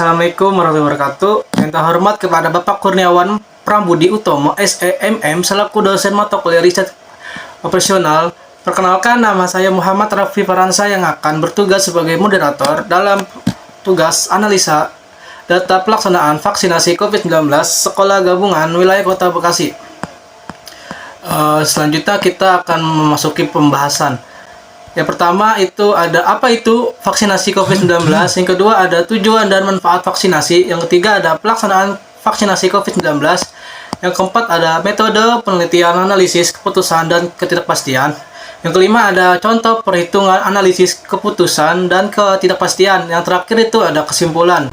Assalamualaikum warahmatullahi wabarakatuh. Minta hormat kepada Bapak Kurniawan Prambudi Utomo, SEMM, selaku dosen mata kuliah riset operasional. Perkenalkan, nama saya Muhammad Raffi Faransa yang akan bertugas sebagai moderator dalam tugas analisa data pelaksanaan vaksinasi COVID-19 Sekolah Gabungan Wilayah Kota Bekasi. Selanjutnya kita akan memasuki pembahasan. Yang pertama itu ada apa itu vaksinasi COVID-19, yang kedua ada tujuan dan manfaat vaksinasi, yang ketiga ada pelaksanaan vaksinasi COVID-19, yang keempat ada metode penelitian, analisis, keputusan, dan ketidakpastian, yang kelima ada contoh perhitungan, analisis, keputusan, dan ketidakpastian, yang terakhir itu ada kesimpulan.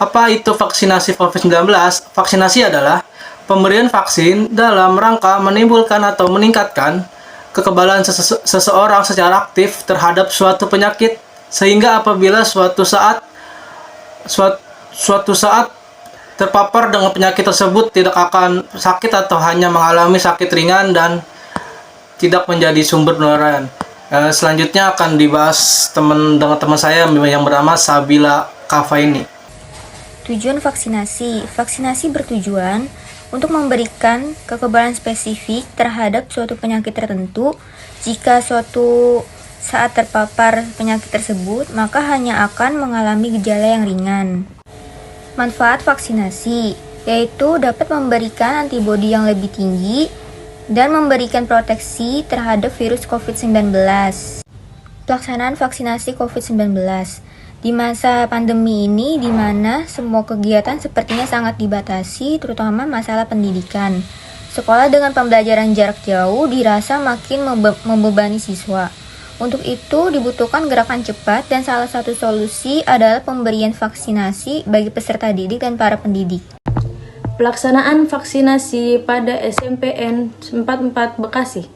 Apa itu vaksinasi COVID-19? Vaksinasi adalah pemberian vaksin dalam rangka menimbulkan atau meningkatkan kekebalan seseorang secara aktif terhadap suatu penyakit, sehingga apabila suatu saat terpapar dengan penyakit tersebut tidak akan sakit atau hanya mengalami sakit ringan dan tidak menjadi sumber penularan. Selanjutnya akan dibahas dengan teman saya yang bernama Sabila Kafaini. Tujuan vaksinasi. Vaksinasi bertujuan untuk memberikan kekebalan spesifik terhadap suatu penyakit tertentu. Jika suatu saat terpapar penyakit tersebut, maka hanya akan mengalami gejala yang ringan. Manfaat vaksinasi yaitu dapat memberikan antibodi yang lebih tinggi dan memberikan proteksi terhadap virus COVID-19. Pelaksanaan vaksinasi COVID-19 di masa pandemi ini, di mana semua kegiatan sepertinya sangat dibatasi, terutama masalah pendidikan. Sekolah dengan pembelajaran jarak jauh dirasa makin membebani siswa. Untuk itu dibutuhkan gerakan cepat, dan salah satu solusi adalah pemberian vaksinasi bagi peserta didik dan para pendidik. Pelaksanaan vaksinasi pada SMPN 44 Bekasi.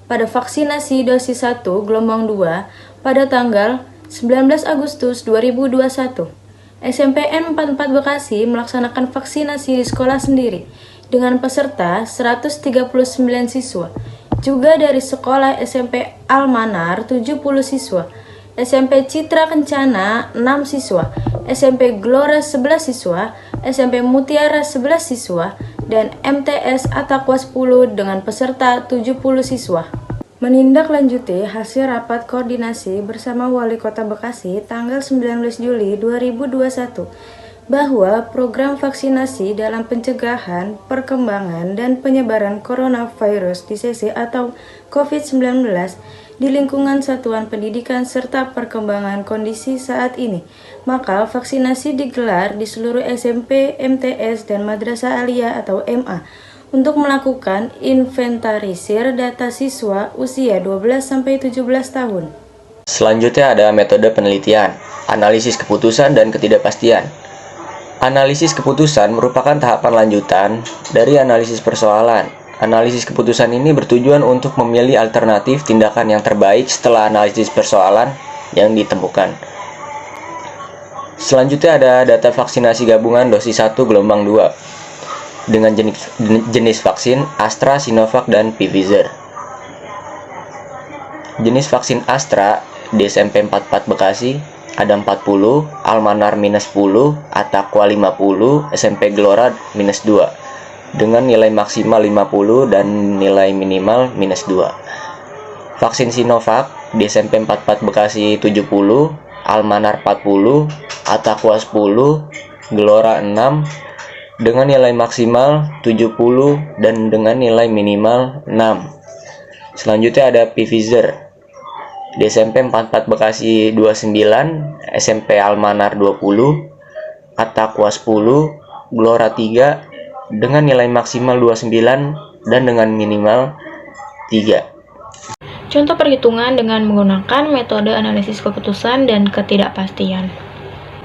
Pada vaksinasi dosis 1 gelombang 2 pada tanggal 19 Agustus 2021, SMPN 44 Bekasi melaksanakan vaksinasi di sekolah sendiri dengan peserta 139 siswa. Juga dari sekolah SMP Almanar 70 siswa, SMP Citra Kencana 6 siswa, SMP Gelora 11 siswa, SMP Mutiara 11 siswa, dan MTS Atakwa 10 dengan peserta 70 siswa. Menindaklanjuti hasil rapat koordinasi bersama Wali Kota Bekasi tanggal 19 Juli 2021 bahwa program vaksinasi dalam pencegahan, perkembangan, dan penyebaran coronavirus (DCC) atau COVID-19 di lingkungan satuan pendidikan serta perkembangan kondisi saat ini, maka vaksinasi digelar di seluruh SMP, MTS, dan Madrasah Aliyah atau MA untuk melakukan inventarisir data siswa usia 12-17 tahun. Selanjutnya ada metode penelitian, analisis keputusan, dan ketidakpastian. Analisis keputusan merupakan tahapan lanjutan dari analisis persoalan. Analisis keputusan ini bertujuan untuk memilih alternatif tindakan yang terbaik setelah analisis persoalan yang ditemukan. Selanjutnya ada data vaksinasi gabungan dosis 1 gelombang 2 dengan jenis vaksin Astra, Sinovac, dan Pfizer. Jenis vaksin Astra di SMP 44 Bekasi ada 40, Almanar -10, Atakwa 50, SMP Gelora -2 dengan nilai maksimal 50 dan nilai minimal -2. Vaksin Sinovac di SMP 44 Bekasi 70, Almanar 40, Atakwa 10, Gelora 6 dengan nilai maksimal 70 dan dengan nilai minimal 6. Selanjutnya ada Pfizer di SMP 44 Bekasi 29, SMP Almanar 20, Atakwa 10, Gelora 3 dengan nilai maksimal 29 dan dengan minimal 3. Contoh perhitungan dengan menggunakan metode analisis keputusan dan ketidakpastian.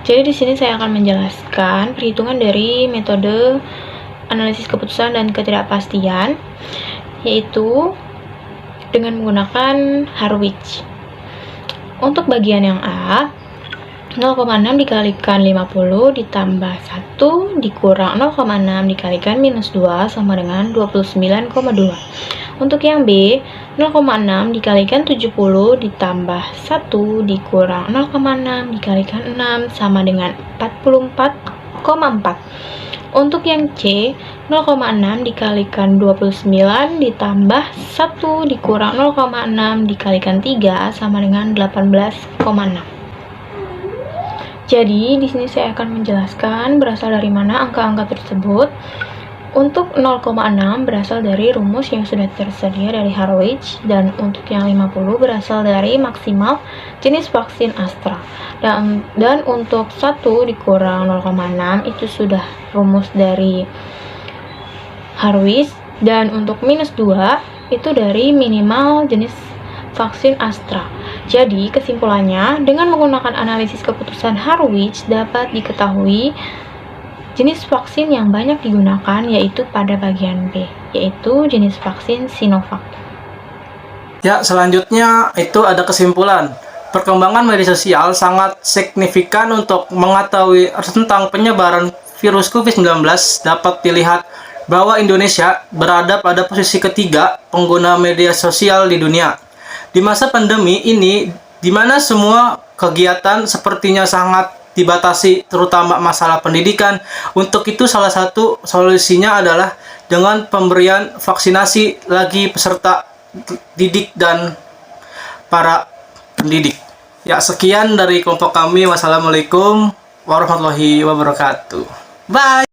Jadi di sini saya akan menjelaskan perhitungan dari metode analisis keputusan dan ketidakpastian, yaitu dengan menggunakan Harwich. Untuk bagian yang A, 0,6 dikalikan 50 ditambah 1 dikurang 0,6 dikalikan -2 sama dengan 29,2. Untuk yang B, 0,6 dikalikan 70 ditambah 1 dikurang 0,6 dikalikan 6 sama dengan 44,4. Untuk yang C, 0,6 dikalikan 29 ditambah 1 dikurang 0,6 dikalikan 3 sama dengan 18,6. Jadi, di sini saya akan menjelaskan berasal dari mana angka-angka tersebut. Untuk 0,6 berasal dari rumus yang sudah tersedia dari Harwich, dan untuk yang 50 berasal dari maksimal jenis vaksin Astra. Dan untuk 1 dikurang 0,6 itu sudah rumus dari Harwich, dan untuk minus 2 itu dari minimal jenis vaksin Astra. Jadi, kesimpulannya, dengan menggunakan analisis keputusan Harwich dapat diketahui jenis vaksin yang banyak digunakan yaitu pada bagian B, yaitu jenis vaksin Sinovac. Ya, selanjutnya itu ada kesimpulan. Perkembangan media sosial sangat signifikan untuk mengetahui tentang penyebaran virus COVID-19. Dapat dilihat bahwa Indonesia berada pada posisi ketiga pengguna media sosial di dunia. Di masa pandemi ini, di mana semua kegiatan sepertinya sangat dibatasi, terutama masalah pendidikan. Untuk itu salah satu solusinya adalah dengan pemberian vaksinasi bagi peserta didik dan para pendidik. Ya, sekian dari kelompok kami. Wassalamualaikum warahmatullahi wabarakatuh. Bye.